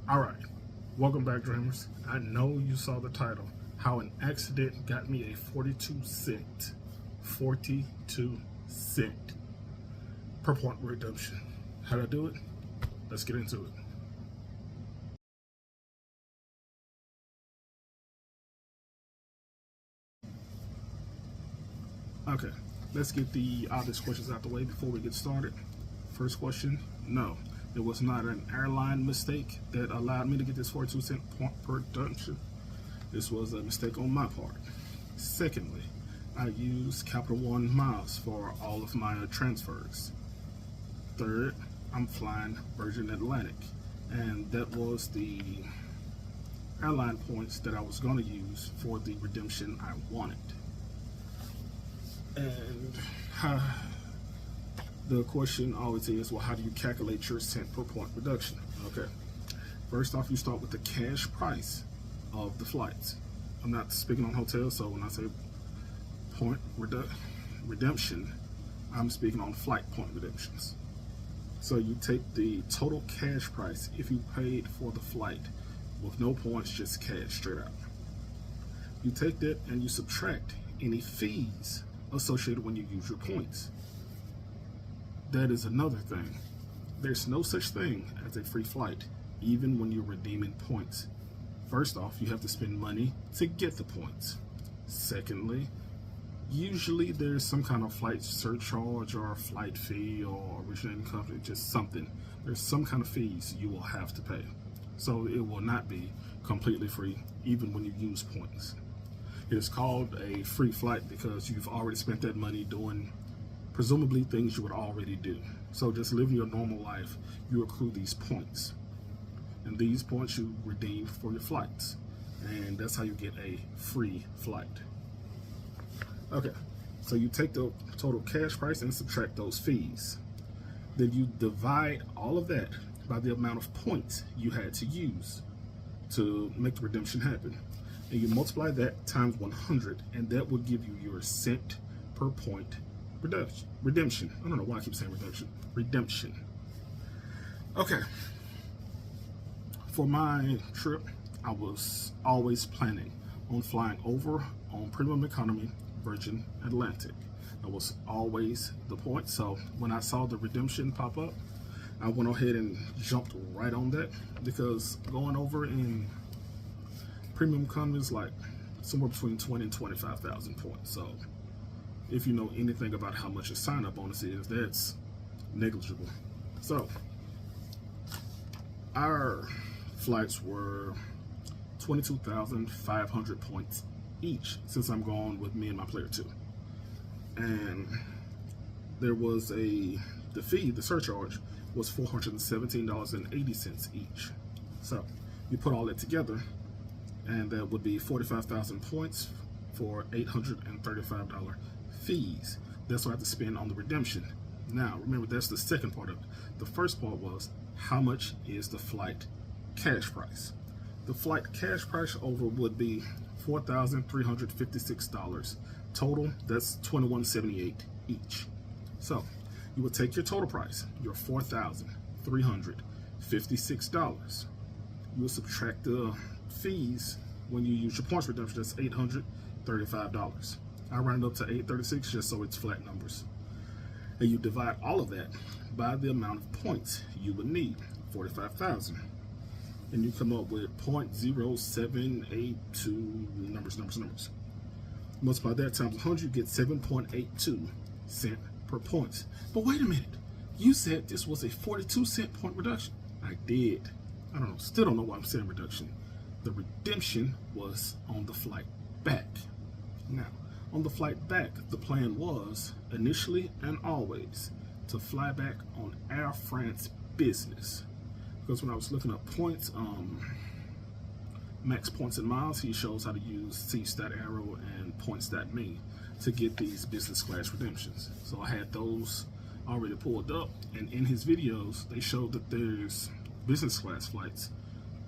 All right, welcome back, dreamers. I know you saw the title, How an Accident Got Me a 42 cent per point redemption. How'd I do it? Let's get into it. Okay, let's get the obvious questions out the way before we get started. First question, no, it was not an airline mistake that allowed me to get this 42 cent point per redemption. This was a mistake on my part. Secondly, I used Capital One miles for all of my transfers. Third, I'm flying Virgin Atlantic, and that was the airline points that I was going to use for the redemption I wanted. And the question always is, well, how do you calculate your cent per point reduction? Okay, first off, you start with the cash price of the flights. I'm not speaking on hotels, so when I say point redemption, I'm speaking on flight point redemptions. So you take the total cash price if you paid for the flight with no points, just cash straight out. You take that and you subtract any fees associated when you use your points. That is another thing. There's no such thing as a free flight, even when you're redeeming points. First off, you have to spend money to get the points. Secondly, usually there's some kind of flight surcharge or a flight fee or originating company, just something. There's some kind of fees you will have to pay. So it will not be completely free, even when you use points. It is called a free flight because you've already spent that money doing presumably things you would already do. So just living your normal life, you accrue these points. And these points you redeem for your flights. And that's how you get a free flight. Okay, so you take the total cash price and subtract those fees. Then you divide all of that by the amount of points you had to use to make the redemption happen. And you multiply that times 100, and that will give you your cent per point redemption. I don't know why I keep saying reduction. Redemption. Okay. For my trip, I was always planning on flying over on premium economy Virgin Atlantic. That was always the point. So when I saw the redemption pop up, I went ahead and jumped right on that, because going over in premium economy is like somewhere between 20 and 25,000 points. So if you know anything about how much a sign-up bonus is, that's negligible. So our flights were 22,500 points each, since I'm going with me and my player 2. And there was the fee, the surcharge, was $417.80 each. So you put all that together, and that would be 45,000 points for $835 fees. That's what I have to spend on the redemption. Now, remember, that's the second part of it. The first part was, how much is the flight cash price? The flight cash price over would be $4,356 total. That's $21.78 each. So you would take your total price, your $4,356. You will subtract the fees when you use your points redemption. That's $835. I round up to $836 just so it's flat numbers. And you divide all of that by the amount of points you would need, 45,000. And you come up with 0.0782 numbers. Multiply that times 100, you get 7.82 cent per point. But wait a minute, you said this was a 42 cent point reduction. I did. I don't know, still don't know why I'm saying reduction. The redemption was on the flight back. Now, on the flight back, the plan was initially and always to fly back on Air France Business. Because when I was looking up points, max points and miles, he shows how to use C.Arrow and points.me to get these business class redemptions. So I had those already pulled up, and in his videos, they showed that there's business class flights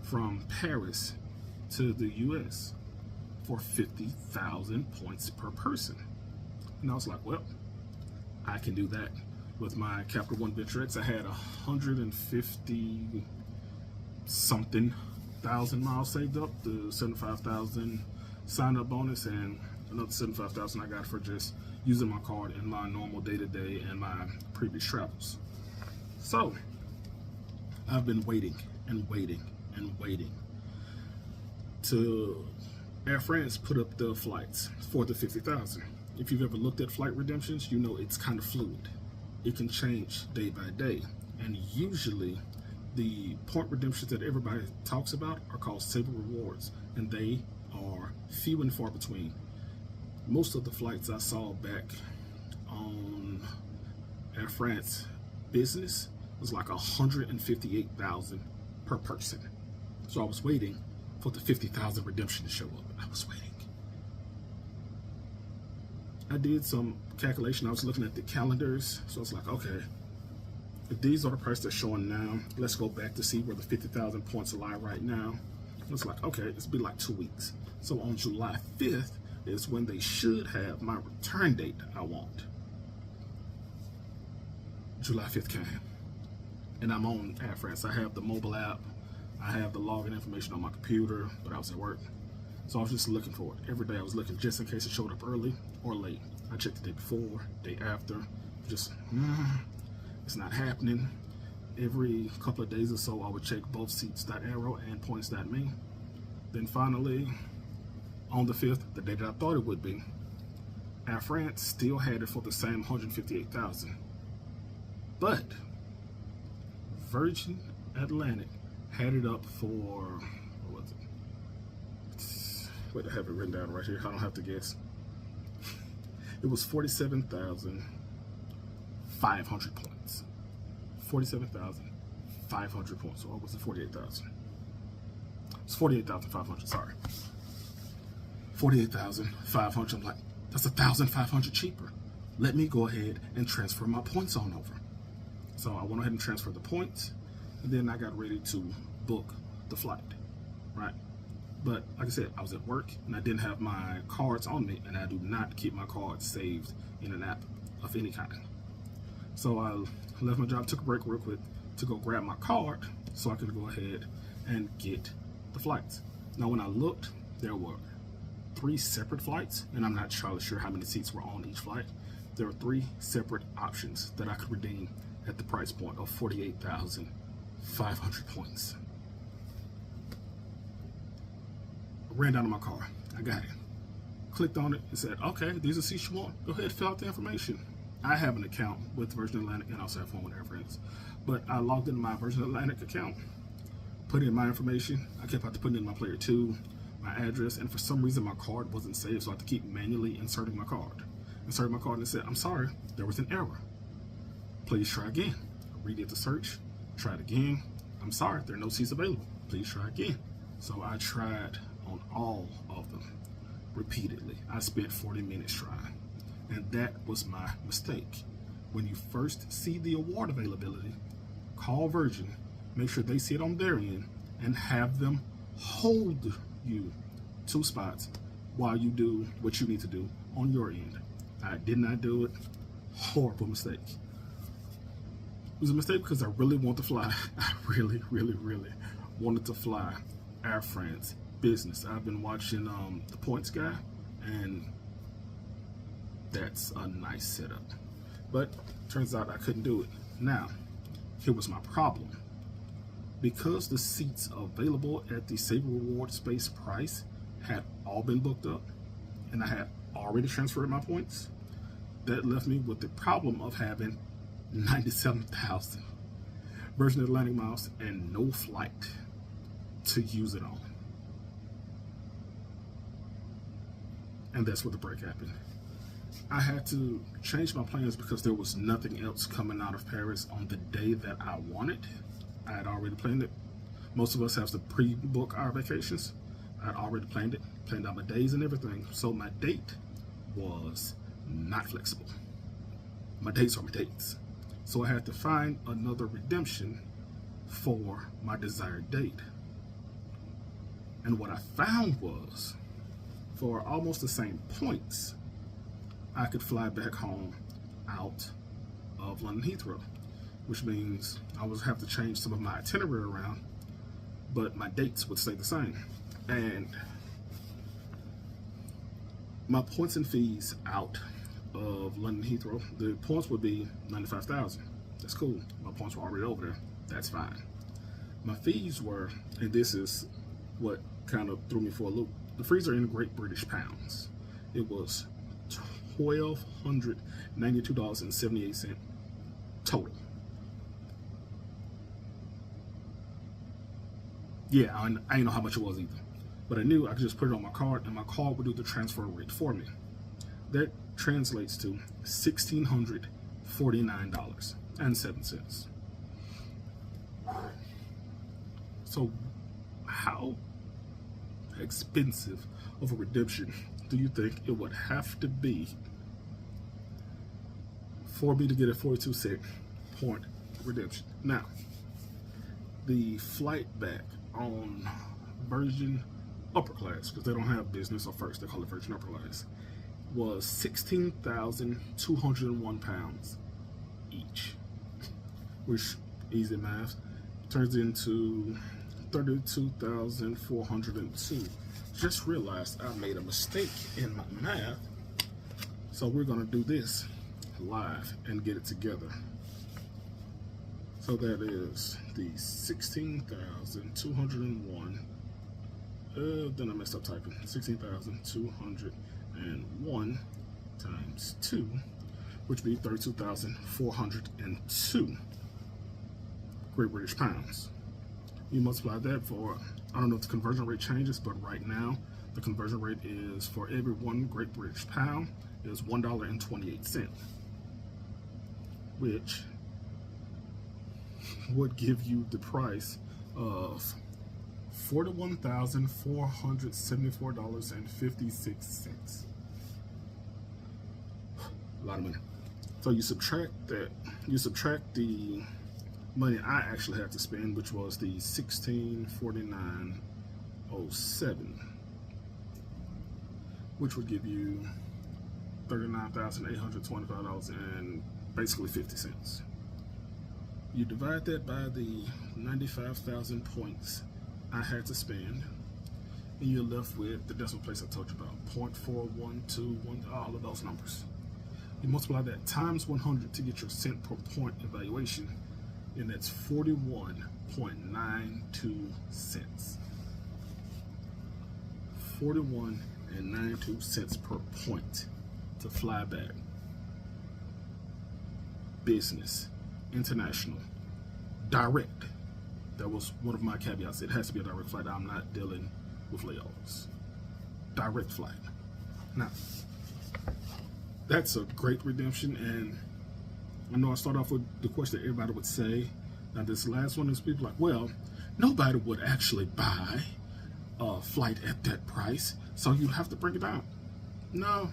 from Paris to the US for 50,000 points per person. And I was like, well, I can do that. With my Capital One Venture X, I had 150 something thousand miles saved up, the 75,000 sign up bonus, and another 75,000 I got for just using my card in my normal day-to-day and my previous travels. So I've been waiting and waiting and waiting to Air France put up the flights for the 50,000. If you've ever looked at flight redemptions, you know it's kind of fluid. It can change day by day, and usually the point redemptions that everybody talks about are called Saver Rewards, and they are few and far between. Most of the flights I saw back on Air France business was like 158,000 per person. So I was waiting for the 50,000 redemption to show up. I was waiting. I did some calculation. I was looking at the calendars, so it's like, okay, if these are the prices they're showing now, let's go back to see where the 50,000 points lie right now. It's like, okay, it's been like 2 weeks. So on July 5th is when they should have my return date I want. July 5th came, and I'm on Air France. I have the mobile app. I have the login information on my computer, but I was at work. So I was just looking for it. Every day I was looking just in case it showed up early or late. I checked the day before, day after, just, it's not happening. Every couple of days or so, I would check both seats.aero and points.me. Then finally, on the 5th, the day that I thought it would be, Air France still had it for the same 158,000. But Virgin Atlantic had it up for, what was it? Wait, I have it written down right here. I don't have to guess. It was 47,500 points. 47,500 points. Or was it 48,000? It's 48,500, sorry. 48,500. I'm like, that's 1,500 cheaper. Let me go ahead and transfer my points on over. So I went ahead and transferred the points, and then I got ready to book the flight, right? But like I said, I was at work and I didn't have my cards on me, and I do not keep my cards saved in an app of any kind. So I left my job, took a break real quick to go grab my card so I could go ahead and get the flights. Now when I looked, there were 3 separate flights, and I'm not entirely sure how many seats were on each flight. There were 3 separate options that I could redeem at the price point of 48,500 points. I ran down to my car. I got it. Clicked on it and said, okay, these are seats you want. Go ahead, fill out the information. I have an account with Virgin Atlantic and also have one with Air France. But I logged into my Virgin Atlantic account, put in my information. I kept putting in my player 2, my address, and for some reason my card wasn't saved, so I had to keep manually inserting my card. Inserted my card and it said, I'm sorry, there was an error. Please try again. I redid the search, tried again. I'm sorry, there are no seats available. Please try again. So I tried on all of them repeatedly. I spent 40 minutes trying, and that was my mistake. When you first see the award availability, call Virgin, make sure they see it on their end, and have them hold you 2 spots while you do what you need to do on your end. I did not do it. Horrible mistake. It was a mistake because I really want to fly. I really, really, really wanted to fly Air France business. I've been watching the Points Guy, and that's a nice setup. But turns out I couldn't do it. Now, here was my problem. Because the seats available at the Saver Reward Space price had all been booked up, and I had already transferred my points, that left me with the problem of having 97,000 Virgin Atlantic miles and no flight to use it on. And that's where the break happened. I had to change my plans because there was nothing else coming out of Paris on the day that I wanted. I had already planned it. Most of us have to pre-book our vacations. I had already planned it, planned out my days and everything. So my date was not flexible. My dates are my dates. So I had to find another redemption for my desired date. And what I found was, for almost the same points, I could fly back home out of London Heathrow, which means I would have to change some of my itinerary around, but my dates would stay the same. And my points and fees out of London Heathrow, the points would be 95,000. That's cool. My points were already over there. That's fine. My fees were, and this is what kind of threw me for a loop. The fees are in Great British pounds. It was $1,292.78 total. Yeah, I didn't know how much it was either, but I knew I could just put it on my card, and my card would do the transfer rate for me. That translates to $1,649.07. So how expensive of a redemption do you think it would have to be for me to get a 42-cent point redemption? Now, the flight back on Virgin Upper Class, because they don't have business or first, they call it Virgin Upper Class, was 16,201 pounds each, which, easy math, turns into 32,402. Just realized I made a mistake in my math, so we're gonna do this live and get it together. So that is the 16,201. Then I messed up typing. 16,201 times 2, which would be 32,402 Great British pounds. You multiply that for, I don't know if the conversion rate changes, but right now the conversion rate is, for every 1 Great British pound is $1.28, which would give you the price of $41,474.56. A lot of money. So you subtract that, you subtract the money I actually had to spend, which was the $1649.07, which would give you $39,825 and basically 50 cents. You divide that by the 95,000 points I had to spend, and you're left with the decimal place I told you about, 0.4121, all of those numbers. You multiply that times 100 to get your cent per point evaluation, and that's 41.92 cents. 41.92 cents per point to fly back. Business, international, direct. That was one of my caveats. It has to be a direct flight. I'm not dealing with layovers. Direct flight. Now, that's a great redemption, and I know I start off with the question that everybody would say. Now, this last one is people like, well, nobody would actually buy a flight at that price, so you have to bring it down. No,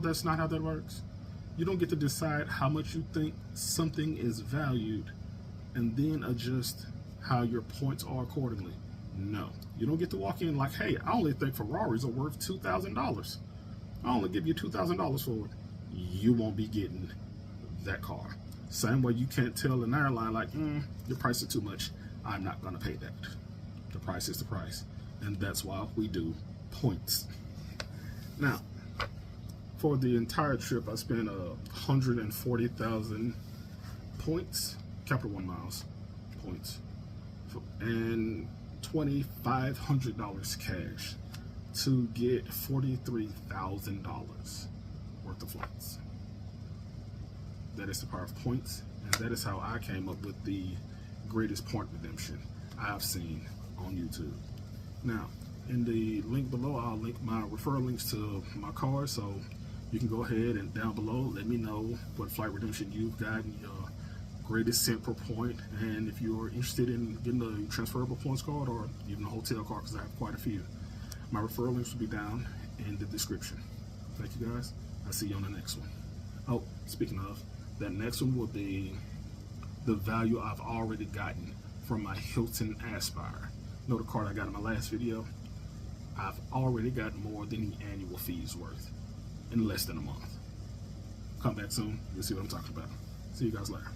that's not how that works. You don't get to decide how much you think something is valued and then adjust how your points are accordingly. No, you don't get to walk in like, hey, I only think Ferraris are worth $2,000. I only give you $2,000 for it. You won't be getting that car. Same way you can't tell an airline like, your price is too much. I'm not gonna pay that. The price is the price. And that's why we do points. Now, for the entire trip, I spent 140,000 points, Capital One miles points, and $2,500 cash to get $43,000 worth of flights. That is the power of points, and that is how I came up with the greatest point redemption I've seen on YouTube. Now, in the link below, I'll link my referral links to my card, so you can go ahead and down below let me know what flight redemption you've gotten, your greatest cent per point, and if you're interested in getting a transferable points card or even a hotel card, because I have quite a few. My referral links will be down in the description. Thank you guys. I'll see you on the next one. Oh, speaking of, that next one will be the value I've already gotten from my Hilton Aspire. You know, the card I got in my last video? I've already got more than the annual fees worth in less than a month. Come back soon, you'll see what I'm talking about. See you guys later.